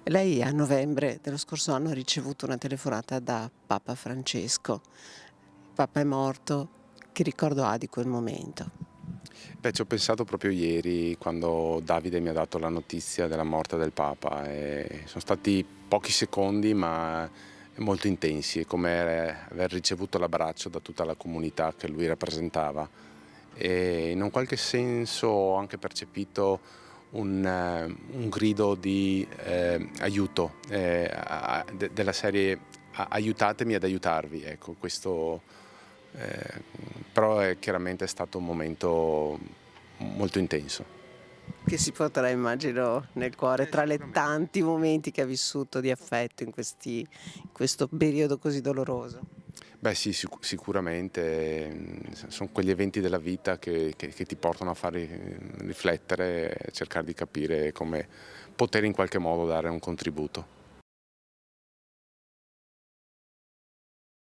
Lei a novembre dello scorso anno ha ricevuto una telefonata da Papa Francesco. Papa è morto, che ricordo ha di quel momento? Beh, ci ho pensato proprio ieri quando Davide mi ha dato la notizia della morte del Papa e sono stati pochi secondi ma molto intensi, è come aver ricevuto l'abbraccio da tutta la comunità che lui rappresentava e in un qualche senso ho anche percepito un grido di aiuto della serie aiutatemi ad aiutarvi, ecco, questo eh, però chiaramente è stato un momento molto intenso. Che si potrà immagino nel cuore tra le Sicuramente. tanti momenti che ha vissuto di affetto in questo periodo così doloroso. Beh sì, sicuramente sono quegli eventi della vita che ti portano a far riflettere e cercare di capire come poter in qualche modo dare un contributo.